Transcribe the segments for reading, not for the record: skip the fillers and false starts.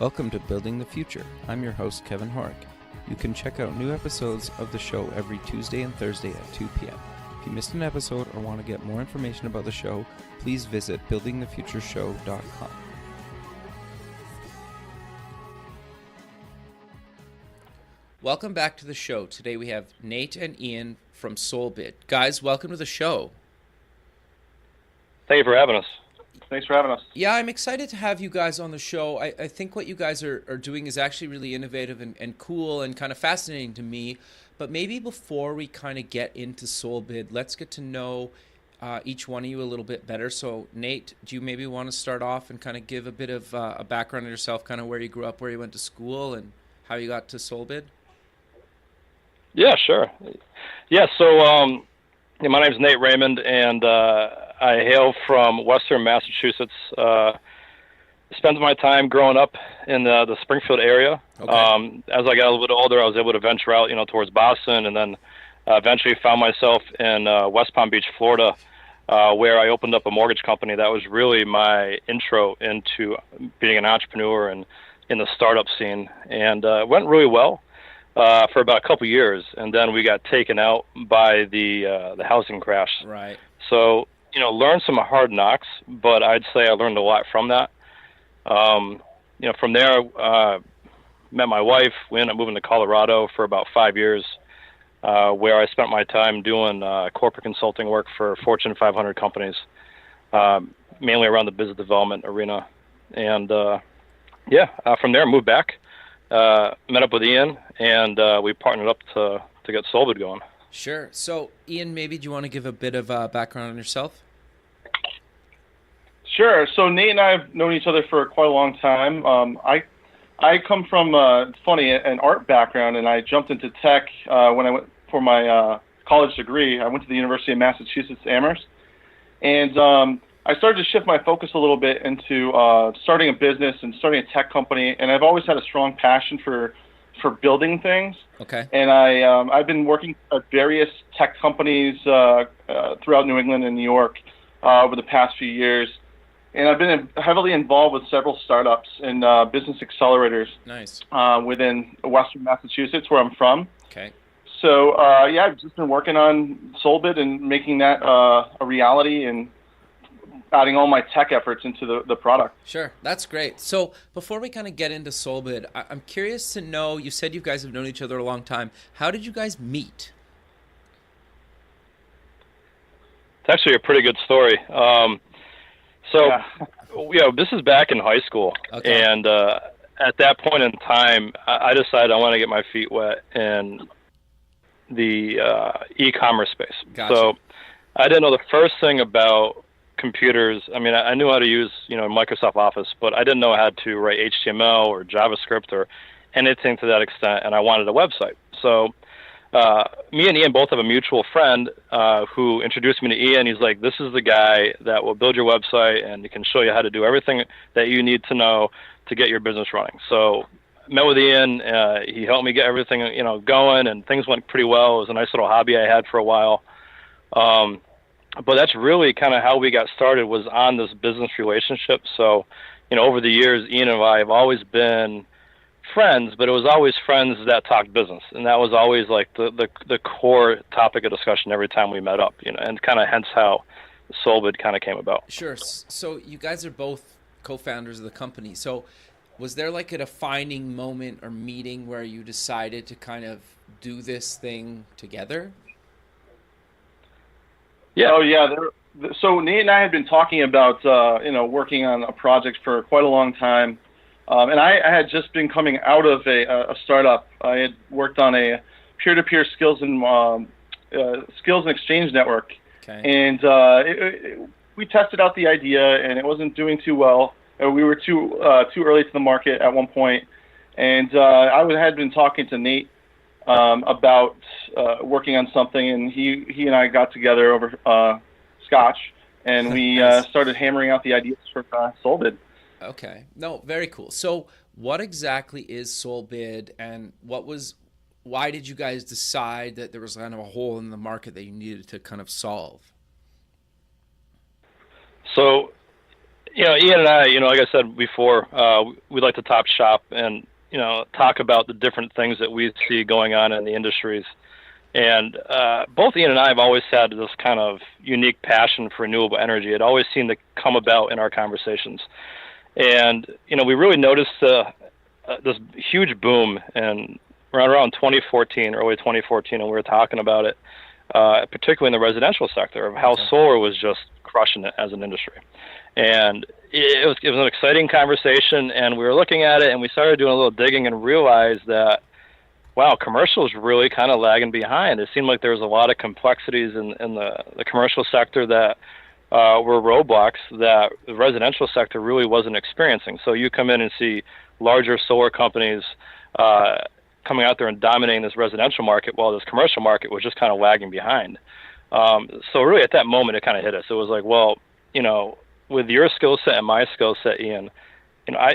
Welcome to Building the Future. I'm your host, Kevin Horick. You can check out new episodes of the show every Tuesday and Thursday at 2 p.m. If you missed an episode or want to get more information about the show, please visit buildingthefutureshow.com. Welcome back to the show. Today we have Nate and Ian from SoleBid. Guys, welcome to the show. Thank you for having us. Thanks for having us. Yeah, I'm excited to have you guys on the show. I think what you guys are doing is actually really innovative and cool and kind of fascinating to me. But maybe before we kind of get into SoleBid, let's get to know each one of you a little bit better. So, Nate, do you maybe want to start off and kind of give a bit of a background on yourself, kind of where you grew up, where you went to school, and how you got to SoleBid? Yeah, sure. Yeah, so my name's Nate Raymond, and I hail from Western Massachusetts. Spent my time growing up in the Springfield area. Okay. As I got a little bit older, I was able to venture out, towards Boston, and then eventually found myself in West Palm Beach, Florida, where I opened up a mortgage company. That was really my intro into being an entrepreneur and in the startup scene, and it went really well for about a couple years, and then we got taken out by the housing crash. Right. So, learned some hard knocks, but I'd say I learned a lot from that. From there, met my wife. We ended up moving to Colorado for about 5 years, where I spent my time doing corporate consulting work for Fortune 500 companies, mainly around the business development arena. And, from there, moved back, met up with Ian, and we partnered up to get SoleBid going. Sure. So, Ian, maybe do you want to give a bit of background on yourself? Sure. So Nate and I have known each other for quite a long time. I come from an art background, and I jumped into tech when I went for my college degree. I went to the University of Massachusetts Amherst, and I started to shift my focus a little bit into starting a business and starting a tech company. And I've always had a strong passion for building things. Okay. And I've been working at various tech companies throughout New England and New York over the past few years. And I've been heavily involved with several startups and business accelerators. Nice. Within Western Massachusetts, where I'm from. Okay. So, I've just been working on SoleBid and making that a reality and adding all my tech efforts into the product. Sure. That's great. So before we kind of get into SoleBid, I'm curious to know, you said you guys have known each other a long time. How did you guys meet? It's actually a pretty good story. This is back in high school. Okay. And at that point in time, I decided I want to get my feet wet in the e-commerce space. Gotcha. So I didn't know the first thing about computers. I mean, I knew how to use, Microsoft Office, but I didn't know how to write HTML or JavaScript or anything to that extent, and I wanted a website. So me and Ian both have a mutual friend who introduced me to Ian. He's like, this is the guy that will build your website, and he can show you how to do everything that you need to know to get your business running. So met with Ian. He helped me get everything, going, and things went pretty well. It was a nice little hobby I had for a while. But that's really kind of how we got started, was on this business relationship. So, over the years, Ian and I have always been friends, but it was always friends that talked business. And that was always like the core topic of discussion every time we met up, and kind of hence how SoleBid kind of came about. Sure. So you guys are both co-founders of the company. So was there like a defining moment or meeting where you decided to kind of do this thing together? Yeah. Oh, yeah. So Nate and I had been talking about, working on a project for quite a long time. And I had just been coming out of a startup. I had worked on a peer-to-peer skills and exchange network. Okay. And we tested out the idea, and it wasn't doing too well. We were too early to the market at one point. And I had been talking to Nate about working on something, and he and I got together over scotch, and we started hammering out the ideas for SoleBid. Okay. No, very cool. So what exactly is SoleBid, and why did you guys decide that there was kind of a hole in the market that you needed to kind of solve? So Ian and I, like I said before, we like to top shop and, talk about the different things that we see going on in the industries. And both Ian and I have always had this kind of unique passion for renewable energy. It always seemed to come about in our conversations. And, we really noticed this huge boom in around 2014, early 2014, and we were talking about it, particularly in the residential sector, of how solar was just crushing it as an industry. And it was an exciting conversation, and we were looking at it, and we started doing a little digging and realized that, wow, commercial is really kind of lagging behind. It seemed like there was a lot of complexities in the commercial sector that were roadblocks that the residential sector really wasn't experiencing. So you come in and see larger solar companies coming out there and dominating this residential market while this commercial market was just kind of lagging behind. So really at that moment, it kind of hit us. It was like, well, with your skill set and my skill set, Ian,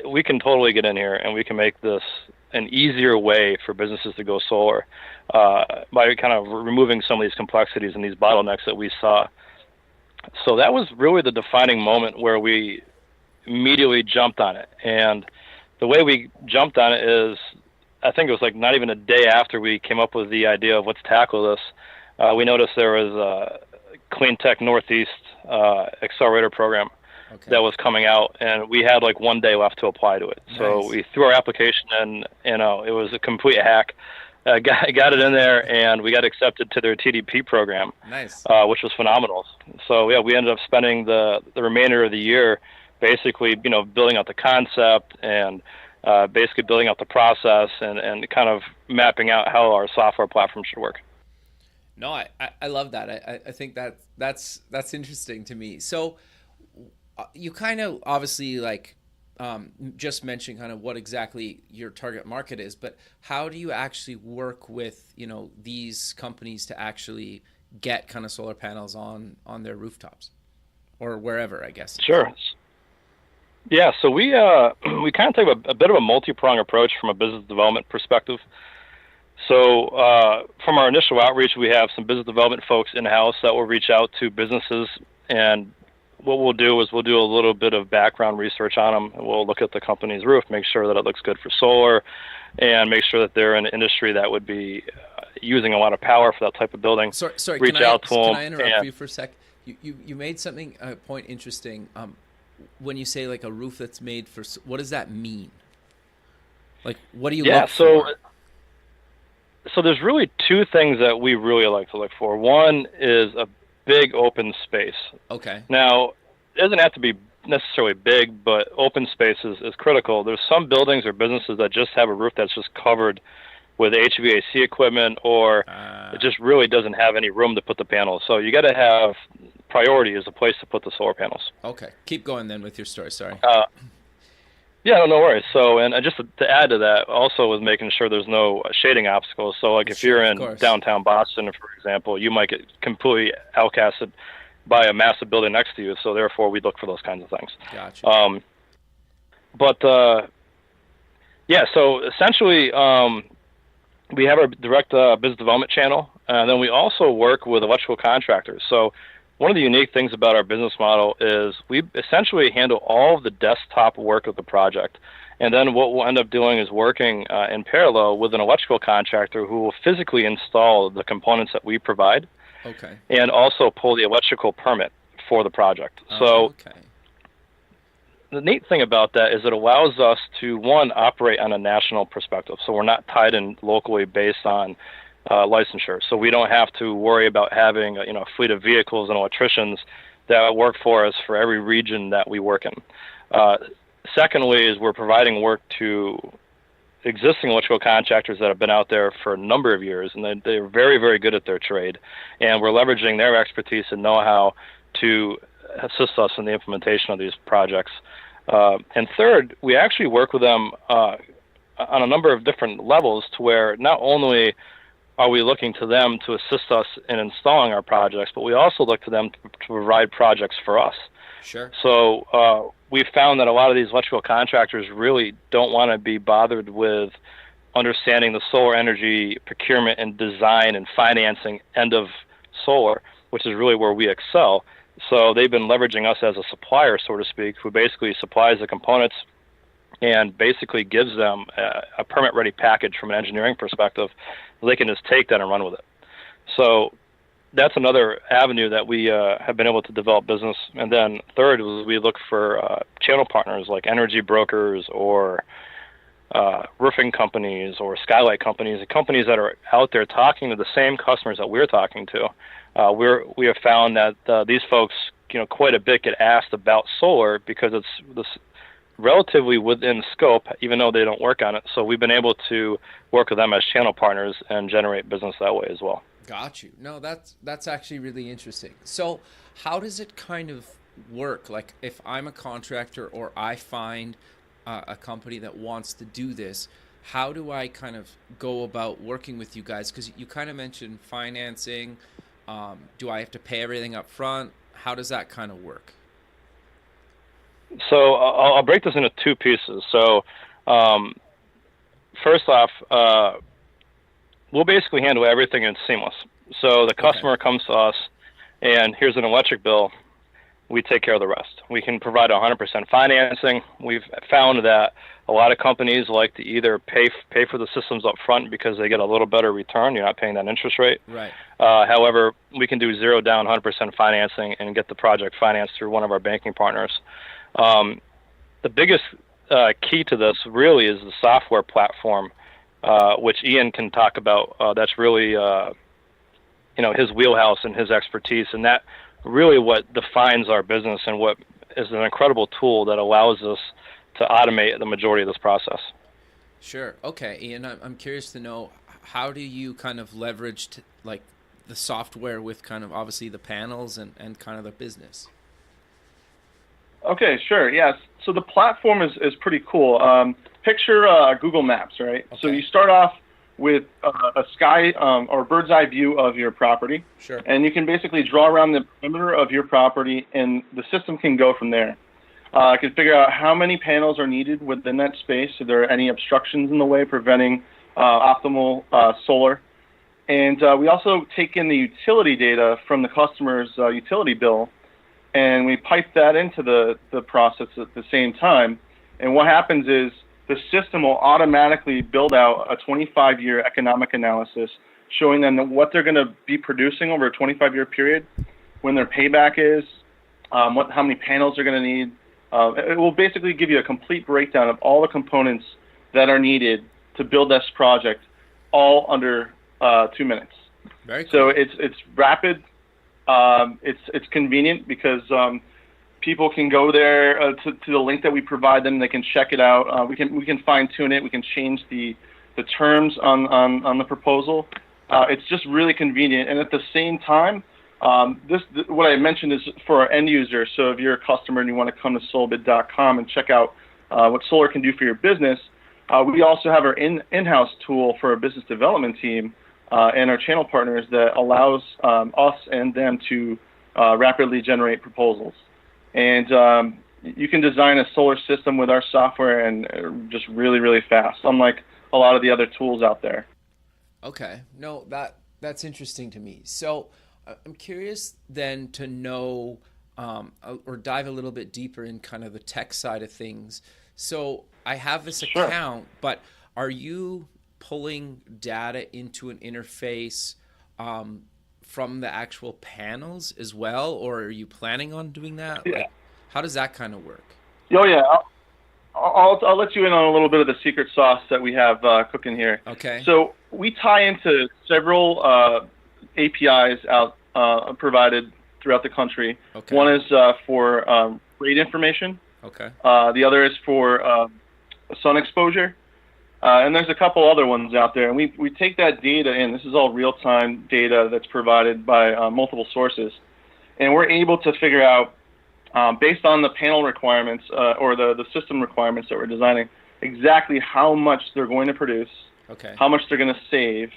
we can totally get in here and we can make this an easier way for businesses to go solar by kind of removing some of these complexities and these bottlenecks that we saw. So that was really the defining moment where we immediately jumped on it. And the way we jumped on it is, I think it was like not even a day after we came up with the idea of let's tackle this, we noticed there was a Clean Tech Northeast accelerator program that was coming out, and we had like 1 day left to apply to it. Nice. So we threw our application in, it was a complete hack. Got it in there, and we got accepted to their TDP program, nice, which was phenomenal. So yeah, we ended up spending the remainder of the year basically, building out the concept and basically building out the process and kind of mapping out how our software platform should work. No, I love that. I think that's interesting to me. So you kind of obviously just mentioned kind of what exactly your target market is, but how do you actually work with, these companies to actually get kind of solar panels on their rooftops or wherever, I guess? Sure. Yeah, so we kind of take a bit of a multi-pronged approach from a business development perspective. So from our initial outreach, we have some business development folks in-house that will reach out to businesses, and what we'll do is we'll do a little bit of background research on them, and we'll look at the company's roof, make sure that it looks good for solar, and make sure that they're in an industry that would be using a lot of power for that type of building. Sorry, reach out to them. Can I interrupt you for a sec? You made something, a point interesting. When you say like a roof that's made for, what does that mean? Like, what do you look for? So there's really two things that we really like to look for. One is a big open space. Okay. Now, it doesn't have to be necessarily big, but open space is critical. There's some buildings or businesses that just have a roof that's just covered with HVAC equipment, or it just really doesn't have any room to put the panels. So you got to have priority as a place to put the solar panels. Okay. Keep going then with your story. Sorry. Yeah, no worries. So, and just to add to that, also was making sure there's no shading obstacles. So, like if you're in downtown Boston, for example, you might get completely outcasted by a massive building next to you. So, therefore, we look for those kinds of things. Gotcha. Yeah, so essentially, we have our direct business development channel, and then we also work with electrical contractors. So, one of the unique things about our business model is we essentially handle all of the desktop work of the project. And then what we'll end up doing is working in parallel with an electrical contractor who will physically install the components that we provide. Okay. And also pull the electrical permit for the project. So the neat thing about that is it allows us to, one, operate on a national perspective. So we're not tied in locally based on licensure. So we don't have to worry about having a fleet of vehicles and electricians that work for us for every region that we work in. Secondly is we're providing work to existing electrical contractors that have been out there for a number of years, and they're very, very good at their trade. And we're leveraging their expertise and know-how to assist us in the implementation of these projects. And third, we actually work with them on a number of different levels to where not only are we looking to them to assist us in installing our projects, but we also look to them to provide projects for us. Sure. So we've found that a lot of these electrical contractors really don't want to be bothered with understanding the solar energy procurement and design and financing end of solar, which is really where we excel. So they've been leveraging us as a supplier, so to speak, who basically supplies the components and basically gives them a permit-ready package from an engineering perspective. They can just take that and run with it. So that's another avenue that we have been able to develop business. And then third, we look for channel partners like energy brokers or roofing companies or skylight companies, companies that are out there talking to the same customers that we're talking to. We have found that these folks, quite a bit get asked about solar because it's this relatively within scope, even though they don't work on it. So we've been able to work with them as channel partners and generate business that way as well. Got you. No, that's actually really interesting. So how does it kind of work? Like if I'm a contractor or I find a company that wants to do this, how do I kind of go about working with you guys? Because you kind of mentioned financing. Do I have to pay everything up front? How does that kind of work? So I'll break this into two pieces. So first off, we'll basically handle everything in seamless. So the customer comes to us, and here's an electric bill. We take care of the rest. We can provide 100% financing. We've found that a lot of companies like to either pay for the systems up front because they get a little better return. You're not paying that interest rate. Right. However, we can do 0 down, 100% financing and get the project financed through one of our banking partners. The biggest key to this really is the software platform, which Ian can talk about. That's really his wheelhouse and his expertise, and that really what defines our business and what is an incredible tool that allows us to automate the majority of this process. Sure. Okay, Ian, I'm curious to know, how do you kind of leverage like the software with kind of obviously the panels and kind of the business? Okay, sure. Yes. So the platform is pretty cool. Picture Google Maps, right? Okay. So you start off with a sky or bird's eye view of your property. Sure. And you can basically draw around the perimeter of your property, and the system can go from there. I can figure out how many panels are needed within that space, if there are any obstructions in the way preventing optimal solar. And we also take in the utility data from the customer's utility bill, and we pipe that into the process at the same time. And what happens is the system will automatically build out a 25-year economic analysis showing them what they're going to be producing over a 25-year period, when their payback is, how many panels they're going to need. It will basically give you a complete breakdown of all the components that are needed to build this project, all under 2 minutes. Very cool. So it's rapid. It's convenient because people can go there to the link that we provide them. They can check it out. We can fine tune it. We can change the terms on the proposal. It's just really convenient. And at the same time, what I mentioned is for our end user. So if you're a customer and you want to come to SoleBid.com and check out what solar can do for your business, we also have our in-house tool for our business development team and our channel partners that allows us and them to rapidly generate proposals. And you can design a solar system with our software and just really, really fast, unlike a lot of the other tools out there. Okay. No, that's interesting to me. So I'm curious then to know or dive a little bit deeper in kind of the tech side of things. So I have this account, but are you pulling data into an interface from the actual panels as well, or are you planning on doing that? Yeah. Like, how does that kind of work? Oh yeah, I'll let you in on a little bit of the secret sauce that we have cooking here. Okay. So we tie into several APIs out provided throughout the country. Okay. One is for rate information. Okay. The other is for sun exposure. And there's a couple other ones out there. And we take that data in. This is all real-time data that's provided by multiple sources. And we're able to figure out, based on the panel requirements or the system requirements that we're designing, exactly how much they're going to produce, okay, how much they're going to save,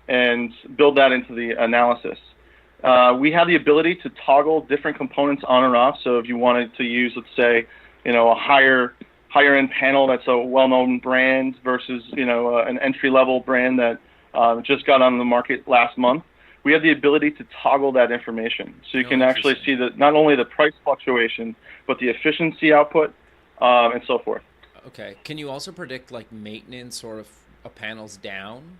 and build that into the analysis. We have the ability to toggle different components on or off. So if you wanted to use, let's say, a higher end panel that's a well-known brand versus an entry-level brand that just got on the market last month, we have the ability to toggle that information. So you can actually see not only the price fluctuation, but the efficiency output, and so forth. Okay. Can you also predict like maintenance or if a panel's down?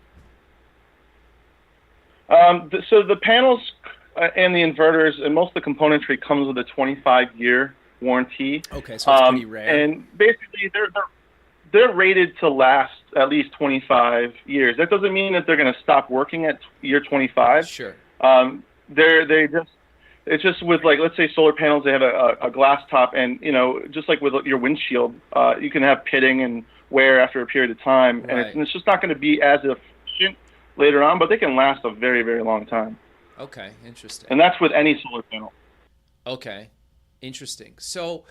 So the panels and the inverters and most of the componentry comes with a 25-year warranty. Okay, so it's pretty rare. And basically, they're rated to last at least 25 years. That doesn't mean that they're going to stop working at year 25. Sure. It's just with, like, let's say solar panels, they have a glass top, and just like with your windshield, you can have pitting and wear after a period of time, and it's just not going to be as efficient later on, but they can last a very, very long time. Okay, interesting. And that's with any solar panel. Okay, interesting. So,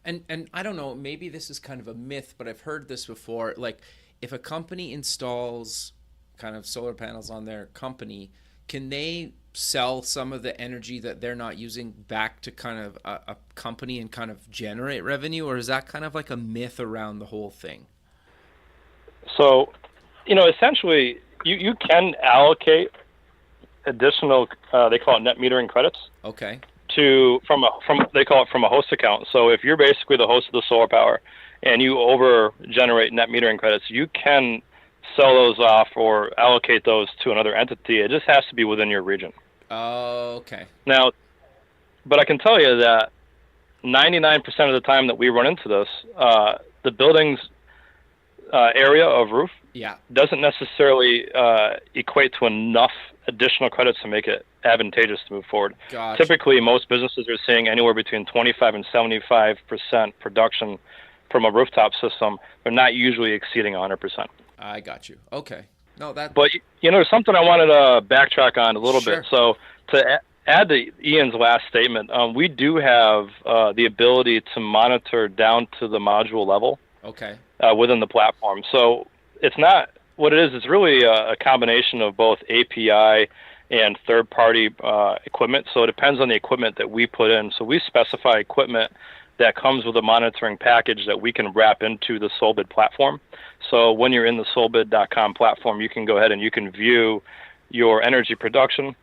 and I don't know, maybe this is kind of a myth, but I've heard this before. Like, if a company installs kind of solar panels on their company, can they sell some of the energy that they're not using back to kind of a company and kind of generate revenue, or is that kind of like a myth around the whole thing? So, essentially, you can allocate additional, they call it net metering credits. Okay. They call it from a host account. So if you're basically the host of the solar power and you over generate net metering credits, you can sell those off or allocate those to another entity. It just has to be within your region. Oh, okay. Now, but I can tell you that 99% of the time that we run into this, the building's area of roof doesn't necessarily equate to enough additional credits to make it advantageous to move forward. Gotcha. Typically, most businesses are seeing anywhere between 25 and 75% production from a rooftop system. They're not usually exceeding 100%. I got you. Okay. No, that. But something I wanted to backtrack on a little Sure. bit. So to add to Ian's last statement, we do have the ability to monitor down to the module level. Okay. Within the platform. So it's not what it is. It's really a combination of both API and third-party equipment. So it depends on the equipment that we put in. So we specify equipment that comes with a monitoring package that we can wrap into the SoleBid platform. So when you're in the SoleBid.com platform, you can go ahead and you can view your energy production,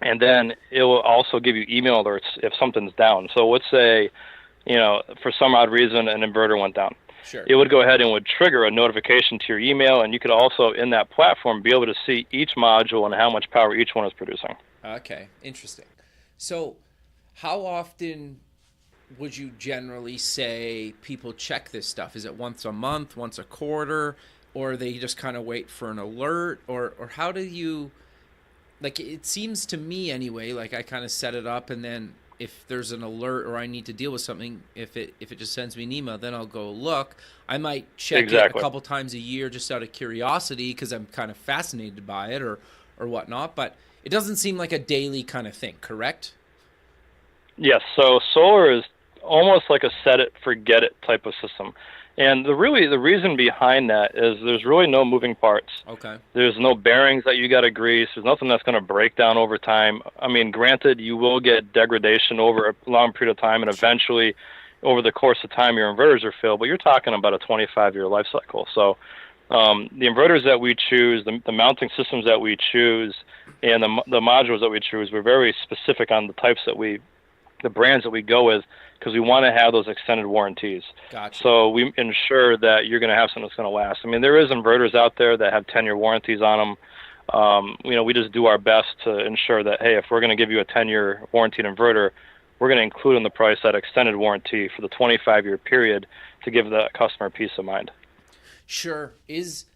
and then it will also give you email alerts if something's down. So let's say, for some odd reason, an inverter went down. Sure. It would go ahead and would trigger a notification to your email, and you could also, in that platform, be able to see each module and how much power each one is producing. Okay, interesting. So how often would you generally say people check this stuff? Is it once a month, once a quarter, or they just kind of wait for an alert? Or how do you, like, it seems to me anyway, like I kind of set it up, and then if there's an alert or I need to deal with something, if it just sends me an email, then I'll go look. I might check it a couple times a year just out of curiosity because I'm kind of fascinated by it or whatnot. But it doesn't seem like a daily kind of thing, correct? Yes. So solar is almost like a set it, forget it type of system. And the reason behind that is there's really no moving parts. Okay. There's no bearings that you got to grease. There's nothing that's going to break down over time. I mean, granted, you will get degradation over a long period of time, and eventually, over the course of time, your inverters are filled. But you're talking about a 25-year life cycle. So the inverters that we choose, the mounting systems that we choose, and the modules that we choose, we're very specific on the types the brands that we go with, because we want to have those extended warranties. Gotcha. So we ensure that you're going to have something that's going to last. I mean, there is inverters out there that have 10-year warranties on them. We just do our best to ensure that, hey, if we're going to give you a 10-year warranted inverter, we're going to include in the price that extended warranty for the 25-year period to give the customer peace of mind. Sure. Is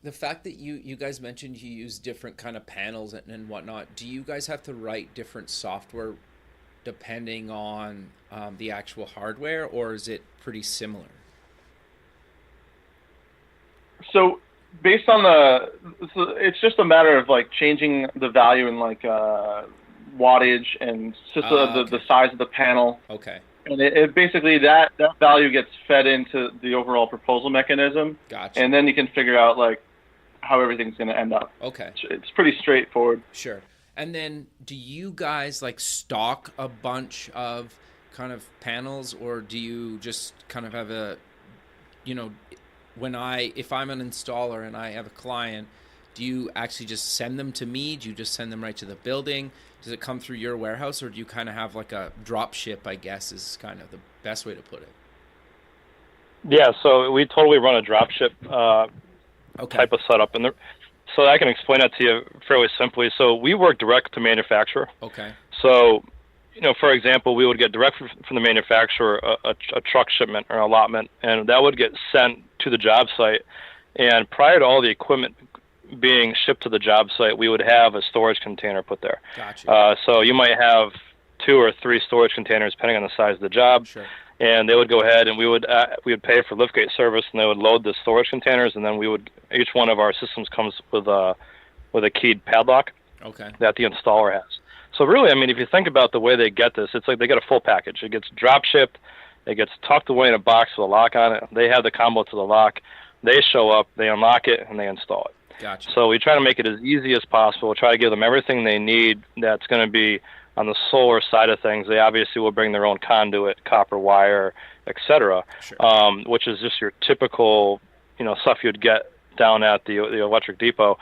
the fact that you guys mentioned you use different kind of panels and whatnot, do you guys have to write different software depending on the actual hardware, or is it pretty similar? So based on it's just a matter of like changing the value in like wattage and just the size of the panel. Okay. And it basically that value gets fed into the overall proposal mechanism. Gotcha. And then you can figure out like how everything's going to end up. Okay. It's pretty straightforward. Sure. And then do you guys like stock a bunch of kind of panels, or do you just kind of have a, if I'm an installer and I have a client, do you actually just send them to me? Do you just send them right to the building? Does it come through your warehouse, or do you kind of have like a drop ship, I guess is kind of the best way to put it? Yeah, so we totally run a dropship type of setup, and so I can explain that to you fairly simply. So we work direct to manufacturer. Okay. So, for example, we would get direct from the manufacturer a truck shipment or an allotment, and that would get sent to the job site. And prior to all the equipment being shipped to the job site, we would have a storage container put there. Gotcha. So you might have 2 or 3 storage containers, depending on the size of the job. Sure. And they would go ahead, and we would pay for liftgate service, and they would load the storage containers, and then each one of our systems comes with a keyed padlock. Okay. That the installer has. So really, I mean, if you think about the way they get this, it's like they get a full package. It gets drop shipped, it gets tucked away in a box with a lock on it. They have the combo to the lock. They show up, they unlock it, and they install it. Gotcha. So we try to make it as easy as possible. We try to give them everything they need that's going to be on the solar side of things. They obviously will bring their own conduit, copper wire, etc., sure. Which is just your typical, stuff you'd get down at the electric depot.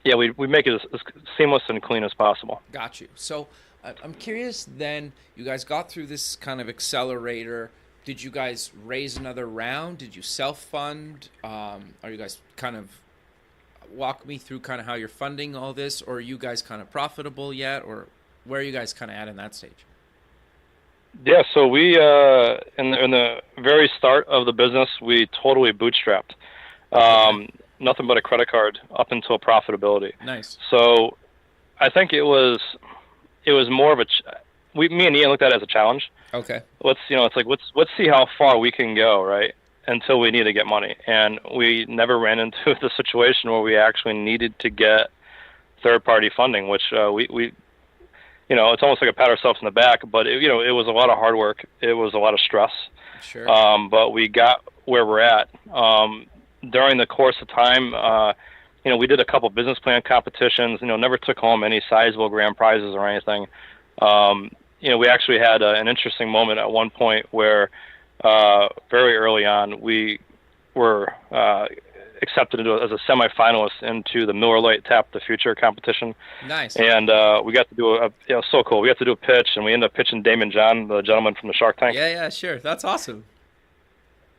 Yeah, we make it as seamless and clean as possible. Got you. So I'm curious then, you guys got through this kind of accelerator. Did you guys raise another round? Did you self-fund? Are you guys kind of walk me through kind of how you're funding all this, or are you guys kind of profitable yet, or where are you guys kind of at in that stage? Yeah, so we in the very start of the business, we totally bootstrapped. Nothing but a credit card up until profitability. Nice. So I think it was more of me and Ian looked at it as a challenge. Okay. It's like let's see how far we can go, right? Until we need to get money. And we never ran into the situation where we actually needed to get third-party funding, which we it's almost like a pat ourselves in the back, but it was a lot of hard work. It was a lot of stress. Sure. But we got where we're at. During the course of time, we did a couple business plan competitions, never took home any sizable grand prizes or anything. We actually had an interesting moment at one point where very early on we were accepted as a semifinalist into the Miller Lite Tap the Future competition. Nice. And we got to do so cool. We got to do a pitch, and we ended up pitching Damon John, the gentleman from the Shark Tank. Yeah, sure. That's awesome.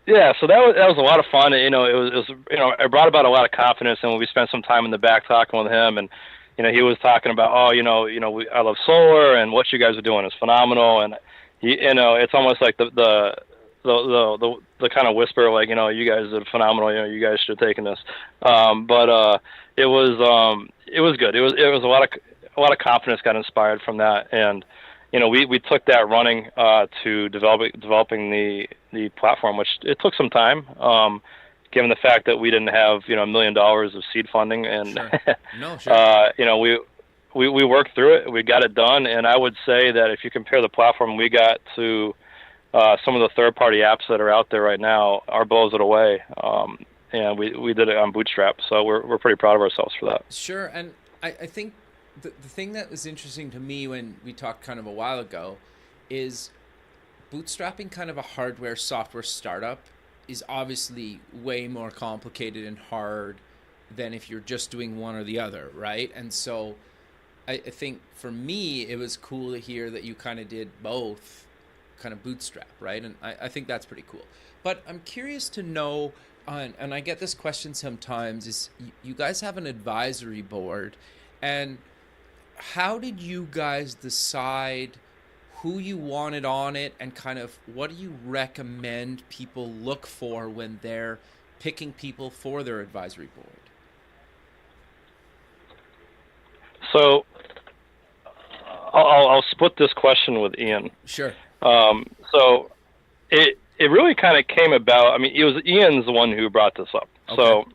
Yeah, so that was a lot of fun. It was it brought about a lot of confidence, and we spent some time in the back talking with him, and he was talking about I love solar, and what you guys are doing is phenomenal, and it's almost like the kind of whisper, like, you guys are phenomenal, you guys should have taken this, but it was good. It was a lot of confidence got inspired from that, and we took that running to developing the platform, which it took some time, given the fact that we didn't have $1 million of seed funding, and sure. No, sure. we worked through it, we got it done, and I would say that if you compare the platform we got to some of the third-party apps that are out there right now, our blows it away, and we did it on Bootstrap, so we're pretty proud of ourselves for that. Sure, and I think the thing that was interesting to me when we talked kind of a while ago is bootstrapping kind of a hardware software startup is obviously way more complicated and hard than if you're just doing one or the other, right? And so I think for me, it was cool to hear that you kind of did both, kind of bootstrap, right? And I think that's pretty cool. But I'm curious to know, and I get this question sometimes, is you guys have an advisory board, and how did you guys decide who you wanted on it, and kind of what do you recommend people look for when they're picking people for their advisory board? So I'll split this question with Ian. Sure. So it really kind of came about. I mean, it was Ian's the one who brought this up. Okay. So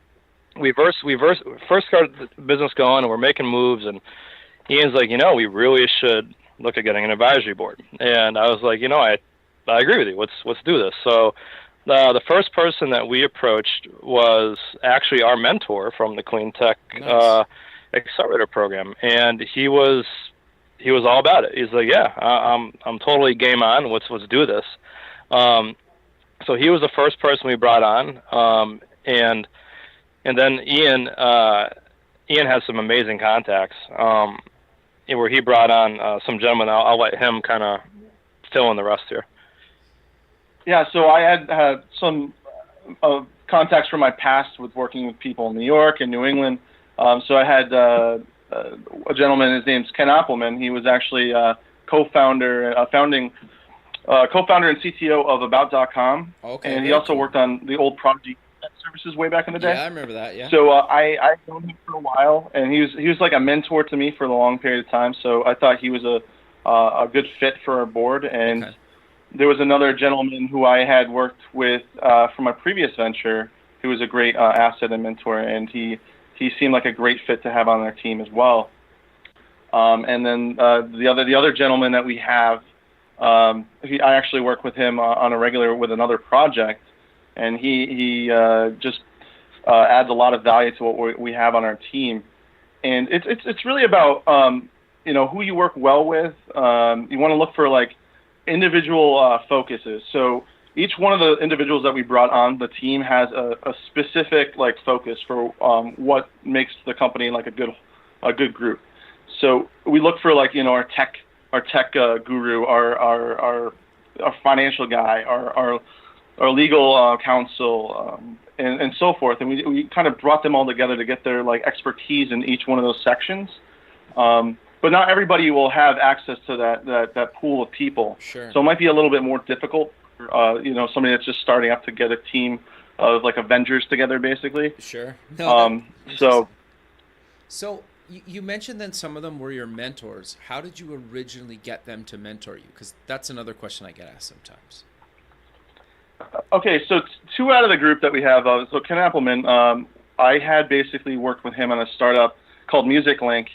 we first started the business going, and we're making moves, and Ian's like, we really should look at getting an advisory board. And I was like, I agree with you. Let's do this. So the first person that we approached was actually our mentor from the Clean Tech Accelerator program, and he was all about it. He's like, yeah, I'm totally game on. Let's do this. So he was the first person we brought on, and And then Ian has some amazing contacts, where he brought on some gentlemen. I'll let him kind of fill in the rest here. Yeah, so I had some contacts from my past with working with people in New York and New England. So I had a gentleman, his name's Ken Appelman. He was actually co-founder and CTO of About.com. Okay, and he also worked on the old Prodigy services way back in the day. Yeah, I remember that, yeah. So I've known him for a while, and he was like a mentor to me for a long period of time. So I thought he was a good fit for our board. And okay. There was another gentleman who I had worked with from my previous venture who was a great asset and mentor, and he seemed like a great fit to have on our team as well. And then the other gentleman that we have, I actually work with him on a regular with another project, and he just adds a lot of value to what we have on our team. And it's really about who you work well with. You want to look for like individual focuses. So each one of the individuals that we brought on the team has a specific like focus for what makes the company like a good group. So we look for like our tech guru, our financial guy, our legal counsel, and so forth. And we kind of brought them all together to get their like expertise in each one of those sections. But not everybody will have access to that pool of people. Sure. So it might be a little bit more difficult for somebody that's just starting up to get a team of like Avengers together, basically. Sure. No, So you mentioned then some of them were your mentors. How did you originally get them to mentor you? Because that's another question I get asked sometimes. Okay, so two out of the group that we have, so Ken Appelman, I had basically worked with him on a startup called Music Link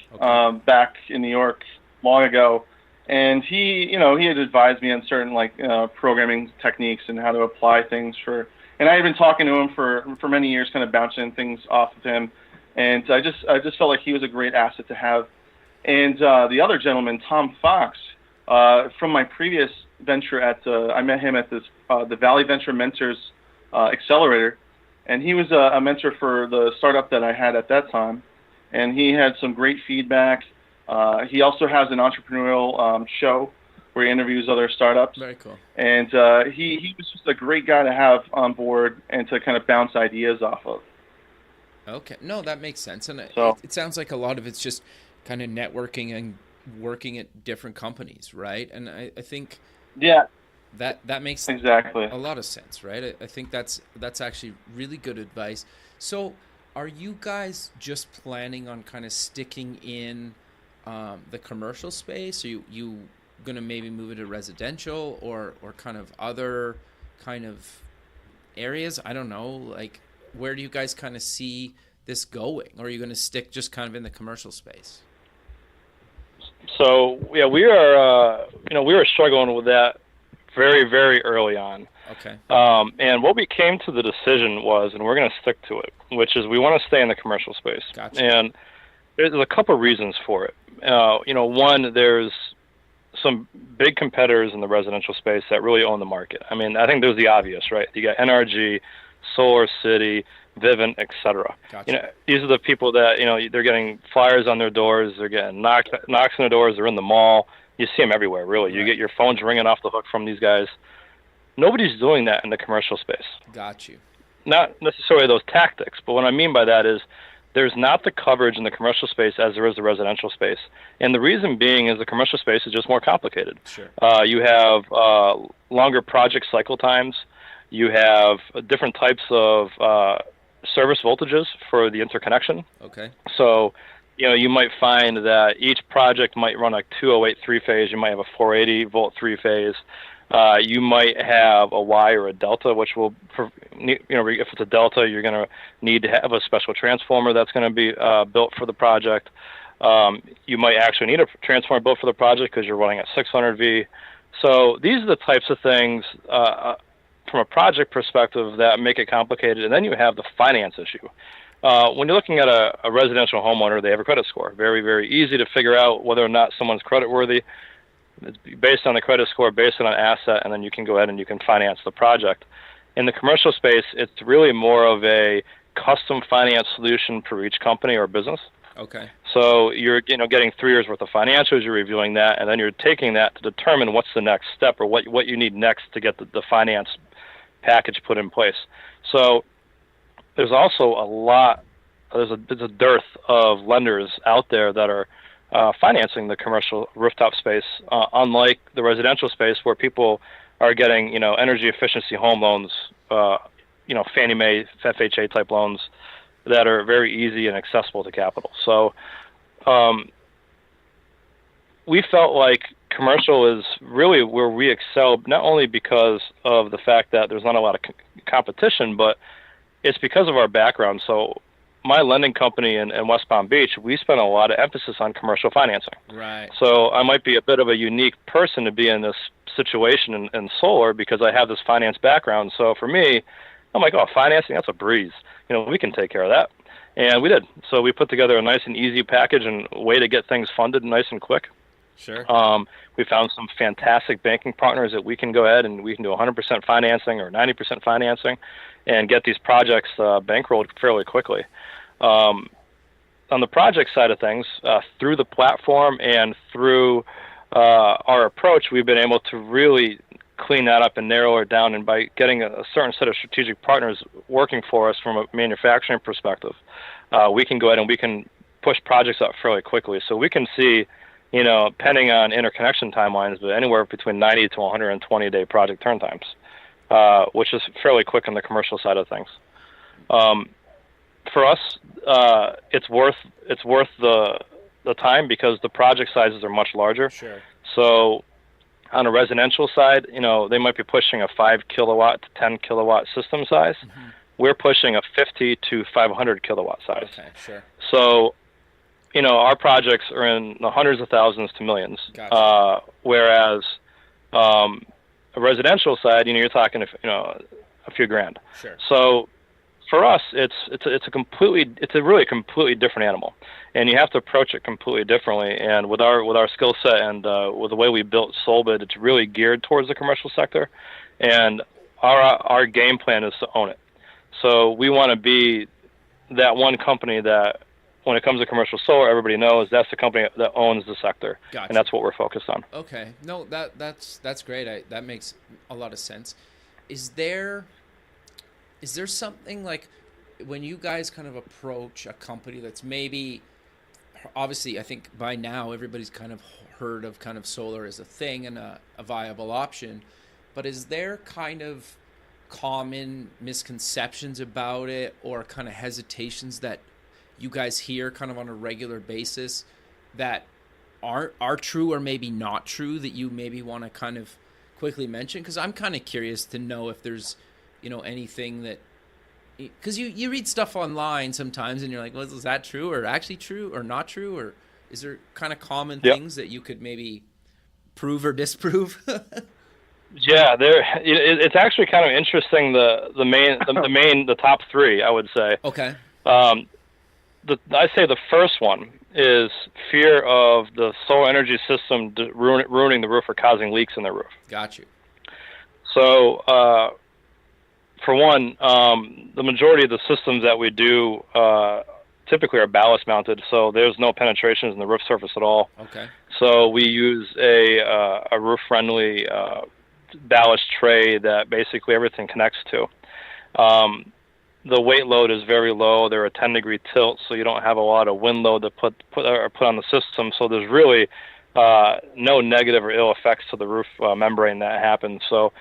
back in New York long ago, and he had advised me on certain like programming techniques and how to apply things for. And I had been talking to him for many years, kind of bouncing things off of him, and I just felt like he was a great asset to have. And the other gentleman, Tom Fox, from my previous venture I met him at the Valley Venture Mentors Accelerator, and he was a mentor for the startup that I had at that time. And he had some great feedback. He also has an entrepreneurial show where he interviews other startups. Very cool. And he was just a great guy to have on board and to kind of bounce ideas off of. Okay. No, that makes sense. And So, it sounds like a lot of it's just kind of networking and working at different companies, right? And I think yeah, that makes exactly a lot of sense, right? I think that's actually really good advice. So are you guys just planning on kind of sticking in the commercial space? Are you going to maybe move into residential or kind of other kind of areas? I don't know. Like, where do you guys kind of see this going? Or are you going to stick just kind of in the commercial space? So yeah, we were struggling with that very, very early on. Okay. And what we came to the decision was, and we're going to stick to it, which is we want to stay in the commercial space. Gotcha. And there's a couple reasons for it. One, there's some big competitors in the residential space that really own the market. I mean, I think there's the obvious, right? You got NRG, Solar City, Vivint, etc. Gotcha. These are the people that they're getting flyers on their doors, they're getting knocks on their doors, they're in the mall. You see them everywhere, really. Right. You get your phones ringing off the hook from these guys. Nobody's doing that in the commercial space. Got you. Not necessarily those tactics, but what I mean by that is there's not the coverage in the commercial space as there is the residential space. And the reason being is the commercial space is just more complicated. Sure. You have longer project cycle times. You have different types of service voltages for the interconnection. Okay. So, you might find that each project might run a 208 three-phase. You might have a 480 volt three-phase. You might have a Y or a delta, which will, if it's a delta, you're going to need to have a special transformer that's going to be built for the project. You might actually need a transformer built for the project because you're running at 600 V. So these are the types of things from a project perspective that make it complicated. And then you have the finance issue. When you're looking at a residential homeowner, they have a credit score. Very, very easy to figure out whether or not someone's creditworthy. It's based on the credit score, based on an asset, and then you can go ahead and you can finance the project. In the commercial space, it's really more of a custom finance solution for each company or business. Okay. So you're getting 3 years worth of financials, you're reviewing that, and then you're taking that to determine what's the next step or what you need next to get the finance package put in place. So there's also there's a dearth of lenders out there that are financing the commercial rooftop space, unlike the residential space where people are getting energy efficiency home loans, Fannie Mae, FHA type loans that are very easy and accessible to capital. So we felt like commercial is really where we excel, not only because of the fact that there's not a lot of competition, but it's because of our background. So my lending company in West Palm Beach, we spend a lot of emphasis on commercial financing. Right. So I might be a bit of a unique person to be in this situation in solar because I have this finance background. So for me, I'm like, financing, that's a breeze. We can take care of that. And we did. So we put together a nice and easy package and way to get things funded nice and quick. Sure. We found some fantastic banking partners that we can go ahead and we can do 100% financing or 90% financing and get these projects bankrolled fairly quickly. On the project side of things, through the platform and through our approach, we've been able to really clean that up and narrow it down. And by getting a certain set of strategic partners working for us from a manufacturing perspective, we can go ahead and we can push projects out fairly quickly. So we can see, depending on interconnection timelines, but anywhere between 90 to 120 day project turn times, which is fairly quick on the commercial side of things. For us, it's worth the time because the project sizes are much larger. Sure. So on a residential side, they might be pushing a 5 kilowatt to 10 kilowatt system size. Mm-hmm. We're pushing a 50 to 500 kilowatt size. Okay, sure. So, our projects are in the hundreds of thousands to millions. Gotcha. Whereas a residential side, you're talking a few grand. Sure. So for us, it's a really completely different animal, and you have to approach it completely differently. And with our skill set and with the way we built SoleBid, it's really geared towards the commercial sector, and our game plan is to own it. So we want to be that one company that, when it comes to commercial solar, everybody knows that's the company that owns the sector. Gotcha. And that's what we're focused on. Okay, no, that's great. That makes a lot of sense. Is there something like when you guys kind of approach a company that's maybe, obviously I think by now everybody's kind of heard of kind of solar as a thing and a viable option, but is there kind of common misconceptions about it or kind of hesitations that you guys hear kind of on a regular basis that are true or maybe not true that you maybe want to kind of quickly mention? Because I'm kind of curious to know if there's anything that, because you read stuff online sometimes and you're like, well, is that true or actually true or not true, or is there kind of common things that you could maybe prove or disprove? Yeah, it's actually kind of interesting. The top three, I would say. Okay. I say the first one is fear of the solar energy system ruining the roof or causing leaks in the roof. Got you. So, for one, the majority of the systems that we do typically are ballast mounted, so there's no penetrations in the roof surface at all. Okay. So we use a roof-friendly ballast tray that basically everything connects to. The weight load is very low. They're a 10-degree tilt, so you don't have a lot of wind load to put on the system. So there's really no negative or ill effects to the roof membrane that happens. So,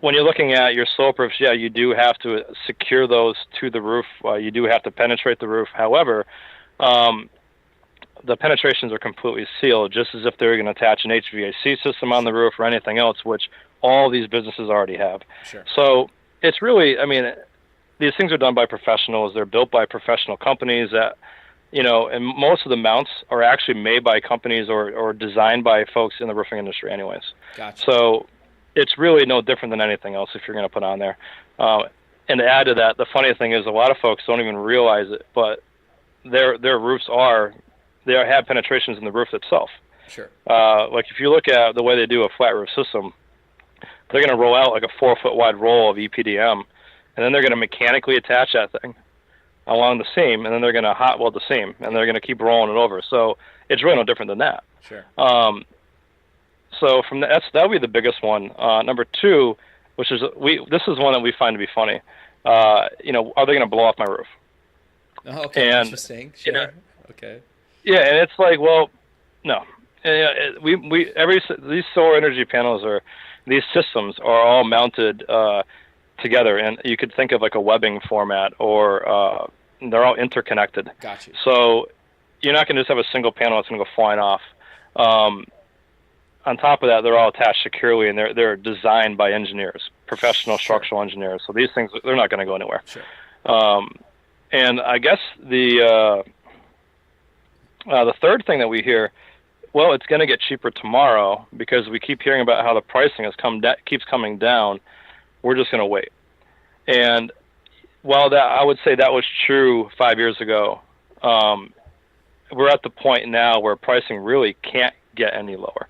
when you're looking at your slope roofs, you do have to secure those to the roof. You do have to penetrate the roof. However, the penetrations are completely sealed, just as if they were going to attach an HVAC system on the roof or anything else, which all these businesses already have. Sure. So it's really, these things are done by professionals. They're built by professional companies that, and most of the mounts are actually made by companies or designed by folks in the roofing industry anyways. Gotcha. So it's really no different than anything else if you're going to put on there. And to add to that, the funny thing is a lot of folks don't even realize it, but their roofs have penetrations in the roof itself. Sure. Like if you look at the way they do a flat roof system, they're going to roll out like a 4-foot wide roll of EPDM, and then they're going to mechanically attach that thing along the seam, and then they're going to hot weld the seam, and they're going to keep rolling it over. So it's really no different than that. Sure. So from that would be the biggest one. Number two, which is this is one that we find to be funny. Are they going to blow off my roof? Oh, okay, and, interesting. Sure. Okay. Yeah, and it's like, well, no. These solar energy panels these systems are all mounted together, and you could think of like a webbing format, or they're all interconnected. Got you. So you're not going to just have a single panel that's going to go flying off. On top of that, they're all attached securely, and they're designed by engineers, professional structural engineers. So these things, they're not going to go anywhere. Sure. And I guess the third thing that we hear, well, it's going to get cheaper tomorrow because we keep hearing about how the pricing keeps coming down. We're just going to wait. And while I would say that was true 5 years ago, we're at the point now where pricing really can't get any lower.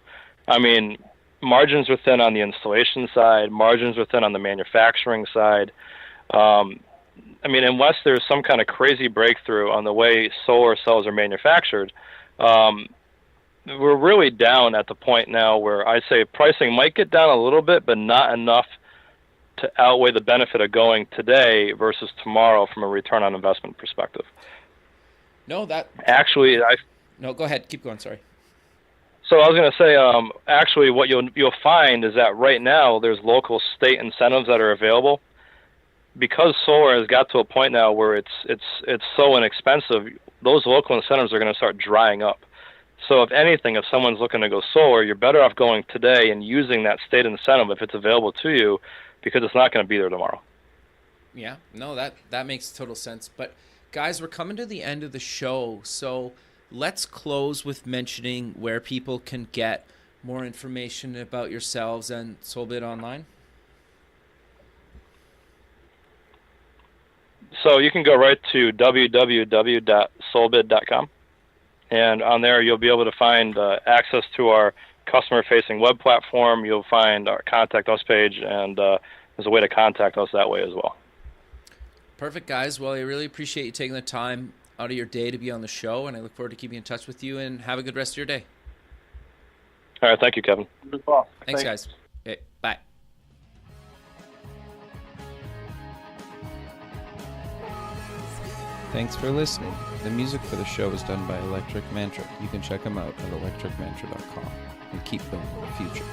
I mean, margins are thin on the installation side, margins are thin on the manufacturing side. I mean, unless there's some kind of crazy breakthrough on the way solar cells are manufactured, we're really down at the point now where I say pricing might get down a little bit, but not enough to outweigh the benefit of going today versus tomorrow from a return on investment perspective. No, actually, No, go ahead. Keep going. Sorry. So I was going to say, actually, what you'll find is that right now there's local state incentives that are available. Because solar has got to a point now where it's so inexpensive, those local incentives are going to start drying up. So if anything, if someone's looking to go solar, you're better off going today and using that state incentive if it's available to you, because it's not going to be there tomorrow. Yeah, no, that makes total sense. But guys, we're coming to the end of the show, so let's close with mentioning where people can get more information about yourselves and SoleBid online. So you can go right to www.solebid.com, and on there you'll be able to find access to our customer-facing web platform. You'll find our Contact Us page, and there's a way to contact us that way as well. Perfect, guys. Well, I really appreciate you taking the time out of your day to be on the show, and I look forward to keeping in touch with you, and have a good rest of your day. All right, thank you, Kevin. Thanks, guys. Okay, bye. Thanks for listening. The music for the show is done by Electric Mantra. You can check them out at electricmantra.com and keep building the future.